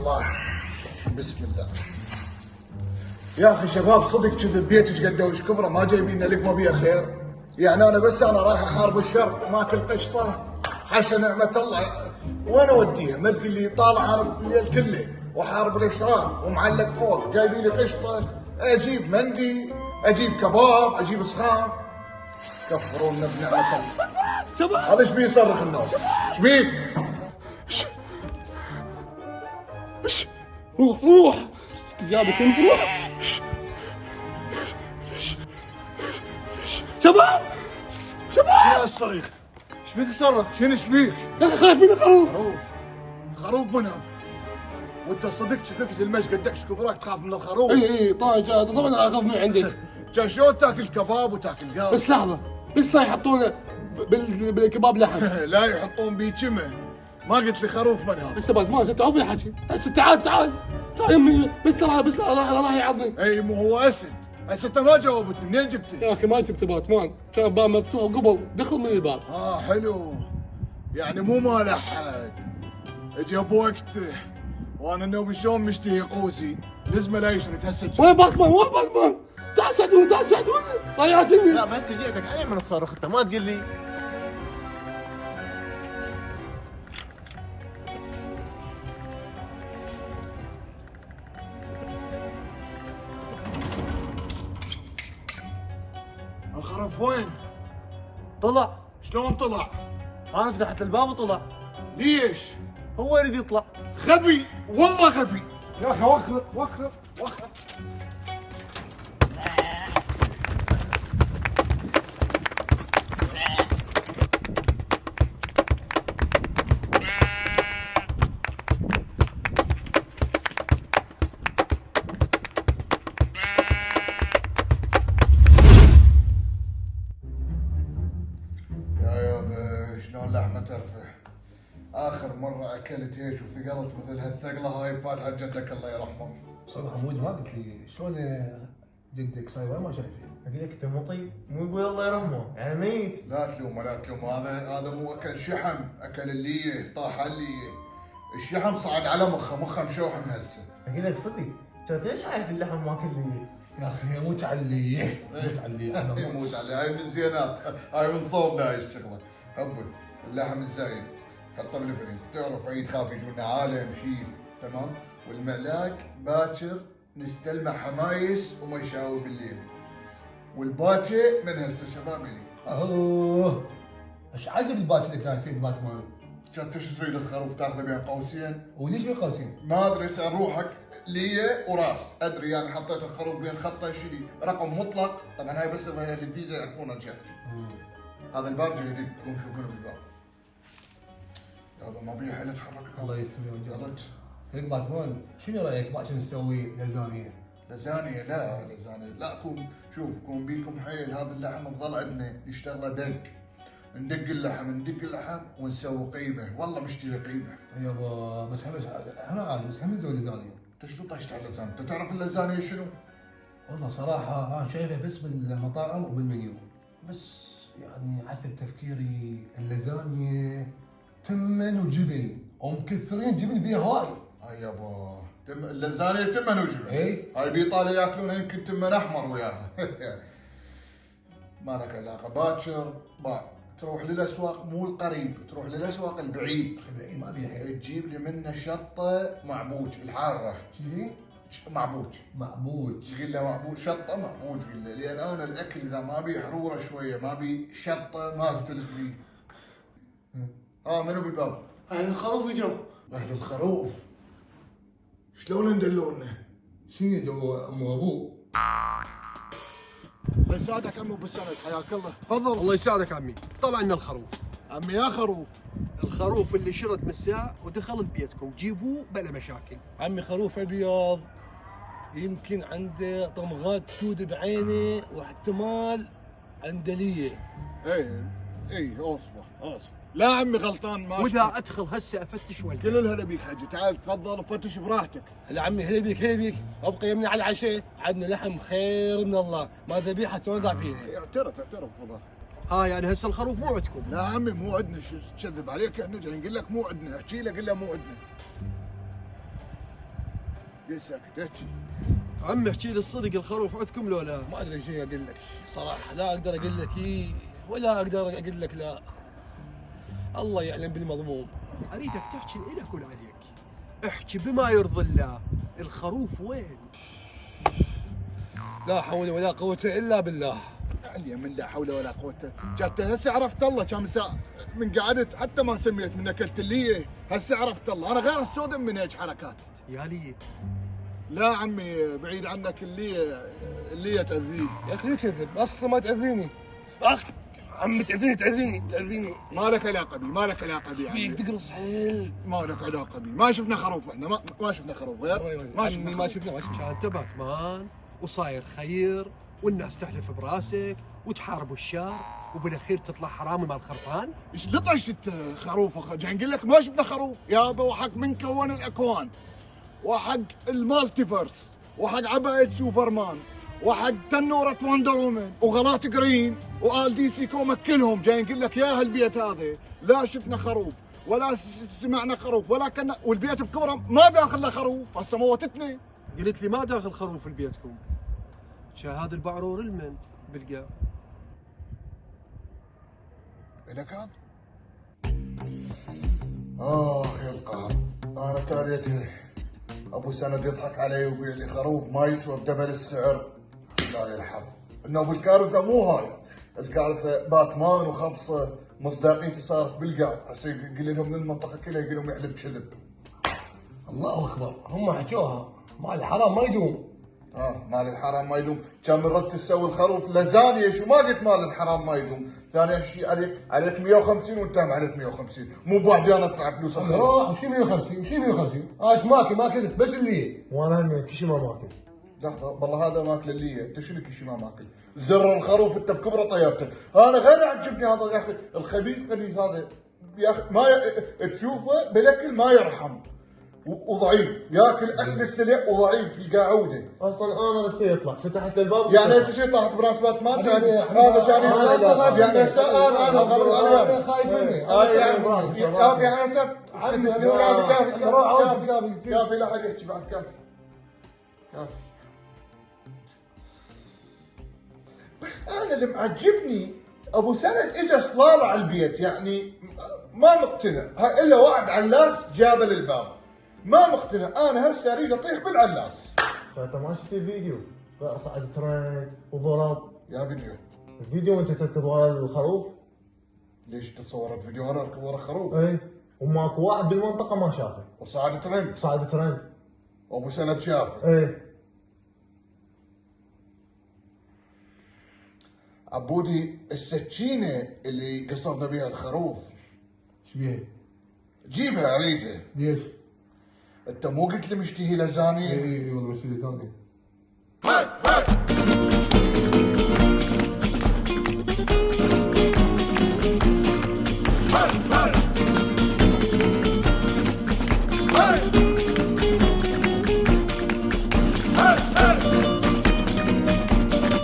الله. بسم الله. يا اخي شباب صدق كذب بيتك قد وش كبره ما جايبين لقمه بيها خير. يعني انا بس انا رايح احارب الشر ماكل قشطه حاشا نعمه الله. وين اوديها؟ ما تقول لي طالع انا الليل كله واحارب الاشرار ومعلق فوق جايبين لي قشطه. اجيب مندي اجيب كباب اجيب صخام. كفرونا بنعمه الله. هذا ايش بيصرخ النوم؟ ايش بيك؟ روح جابك انت روح. شباب يا الصريخ ايش بيك تصرخ؟ شنو ايش بيك؟ يا اخي خايف من الخروف. خروف من هذا؟ وانت صدق تبذل المش قدكش كبراك تخاف من الخروف؟ اي طبعا اخاف من عندك. كان شلون تاكل كباب وتاكل قاص؟ بس لحظه بس لا يحطونه بالكباب لحم. لا يحطون بيه كمه. ما قلت لي خروف من هذا؟ بس بعد ما تعرف يحكي. هسه تعال يمي. بس راح يعضني. اي مو هو اسد. هسه انت ما جاوبتني منين جبته؟ يا اخي ما جبت باتمان كان الباب مفتوح قبل دخل من الباب. حلو. يعني مو مال احد. اجى بوقته وانا نومي شلون مشتهي قوسي لازم لا يشرد هسه. وين باتمان تعال ساعدوني ضيعتني. لا بس جيتك علي من الصاروخ انت ما تقول لي. الخروف وين؟ طلع. شلون طلع؟ انا فتحت الباب وطلع. ليش؟ هو يريد يطلع. غبي والله غبي. يا اخي وخر. شلون لحمة ترفع. آخر مرة أكلت هيك وثقلت مثل هالثقلة هاي فاتحة جدك الله يرحمه. صراحة حمود ما قلت لي شلون جدك صاير ما شايفه. اقول لك انت مو طيب مو يقول الله يرحمه يعني ميت. لا تلومه هذا مو أكل شحم أكل اللية طاح اللية. الشحم صعد على مخه مشوحم هسه. اقول لك صدق كنت ليش عايف اللحم ماكل لي. يا اخي موت علي يموت عليه. هاي من الزينات. هاي من صوبنا هاي الشغلة. حبه اللحم الزايد حطه بالفريز. تعرف عيد خاف يجونا عالم شيء تمام. والملاك باكر نستلمه حمايس وما يشاوي بالليل. والباكر من هسه شباب لي. اوه ايش عجب الباتش اللي كان يصير باتمان. كنت ايش تريد الخروف تاخذه بين قوسين؟ وليش بين قوسين؟ ما ادري سأل روحك ليه وراس ادري يعني حطيت الخروف بين خطين شيلي رقم مطلق. طبعا هاي بس الفيزا يعرفون الجهه. هذا الباب جديد قوم شوفونه بالباب. هذا ما بيه حيل يتحرك. الله يستر يلا هيك باتمان شنو رايك باكر نسوي لازانيه؟ لازانية لا كون بيكم حيل. هذا اللحم تظل عندنا نشتغله ندق اللحم ونسوي قيمه. والله مشتري قيمه يابا بس انا عارف بس هم نسوي لازانيه. انت شو طشت على اللازانية؟ انت تعرف اللازانية شنو؟ والله صراحه انا شايفها بس بالمطاعم وبالمنيو بس يعني حسب تفكيري اللازانيه تمن وجبن ومكثرين جبن بيها هاي. يابا اللازانية تمن وجبن. اي هاي بايطاليا ياكلونها يمكن تمن احمر وياها. ما لك علاقه. باكر تروح للاسواق مو القريب تروح للاسواق البعيد. بعيد ما بيها تجيب لي منه شطه معبوج الحاره. شنو معبوج قل له معبوج شطه معبوج قل له. لان انا الاكل اذا ما بيه حروره شويه ما بيه شطه ما استلف بيه. منو بالباب؟ اهل الخروف اجوا. اهل الخروف شلون ندلونا؟ شنو جو ام ابوه؟ الله يسعدك عمي ابو سند حياك الله. تفضل. الله يسعدك عمي. طلع لنا الخروف. عمي يا خروف. الخروف اللي شرد مساء ودخل ببيتكم جيبوه بلا مشاكل. عمي خروف ابيض يمكن عنده طمغات سود بعينه واحتمال عنده ليه. اي اوصفه. لا عمي غلطان ما واذا ادخل هسه افتش والقى. كل الهلا بيك حجي. تعال تفضل وفتش براحتك. هلا عمي هلا بيك ابقى يمني على العشاء عندنا لحم خير من الله ما ذبيحه سوى ذابحينها. اعترف والله. يعني هسه الخروف مو عندكم. لا عمي مو عندنا. شو تكذب عليك؟ احنا جاي نقول لك مو عندنا. احكي له قل له مو عندنا. قل ساكت احكي. عم احكي لي الصدق، الخروف عندكم لو لا؟ ما ادري شو اقول لك صراحه، لا اقدر اقول لك اي ولا اقدر اقول لك لا. الله يعلم بالمضمون. اريدك تحكي الك ولا عليك. احكي بما يرضي الله، الخروف وين؟ لا حول ولا قوه الا بالله. عليا من لا حول ولا قوة. جات هسه عرفت الله كم ساعة من قعدت حتى ما سميت من اكلت اللي هسه عرفت الله. انا غير السودم من هيك حركات. يا ليت. لا عمي بعيد عنك اللي تأذيه. يا اخي كذب بس ما تاذيني. اخ عم تاذيني. ما لك علاقة بي، ما لك علاقة بي فيك عمي. تقرص حيل. ما لك علاقة بي، ما شفنا خروف احنا، ما شفنا خروف غير. ما عمي شفنا ما خروف. شفنا كان انت باتمان وصاير خير والناس تحلف براسك وتحاربوا الشر وبالاخير تطلع حرامي مال خرفان. ايش لطشت خروف؟ جاي نقول لك ما شفنا خروف يابا، وحق من كون الاكوان، وحق المالتيفيرس، وحق عباية سوبرمان، وحق تنورة وندر وومن وغلات جرين وآل دي سي كوم كلهم جاي نقول لك يا هالبيت هذا لا شفنا خروف ولا سمعنا خروف ولا كنا، والبيت بكبره ما داخل له خروف. هسه موتتني. قلت لي ما داخل خروف بيتكم. هذا البعرور المن بلقى. لك هذا يا القهر. انا تاليته ابو سند يضحك علي ويبيع لي خروف ما يسوى بدبل السعر. لا يلحظ انه ابو الكارثه مو هاي الكارثه، باتمان وخبصه مصداقيته صارت بالقاع. هسه يقول لهم من المنطقه كلها يقول لهم يحلف كذب. الله اكبر، هم حكوها مال الحرام ما يدوم. مال الحرام ما يدوم. كان من رد تسوي الخروف لزانيه شو ما قلت مال الحرام ما يدوم. ثاني شيء عليك 150 وانت عليك 150، مو بوحدي انا ادفع فلوس الخروف. وشي 150 وشي 150 ايش ماكل ما كلت بس اللي وانا هم كل شيء ما ماكل. لحظه والله هذا ماكل اللي انت شنو كل شيء ما ماكل. زر الخروف انت بكبره طيرته. انا غير يعجبني هذا يا اخي الخبيث هذا يا اخي ما تشوفه بالاكل ما يرحم وضعيف، ياكل اكل السلع وضعيف تلقاه عوده. اصلا انا ردت يطلع فتحت الباب يعني هسه شي طاحت براس باتمان حبيبي، هذا كان يعني هسه انا خايف مني. يعني هسه كافي كافي لا حد يحكي بعد كافي. بس انا اللي معجبني ابو سند اجى صلاله على البيت، يعني ما مقتنع الا وعد علاس جابه للباب. ما مقتنع انا هسه اريد اطيح بالعلاس. انت ما شفت الفيديو؟ صعد ترند وضرب يا فيديو الفيديو وانت تركض ورا الخروف. ليش تصورت فيديو انا اركض ورا خروف؟ اي وماكو واحد بالمنطقه ما شافه. وصعد ترند صعد ترند. وابو سند شافه. اي عبودي السكينه اللي قصرنا بها الخروف ايش بيها؟ جيبها اريدها. ليش؟ انت مو قلت لي مشتهي لازاني؟ اي والله مش ثاني.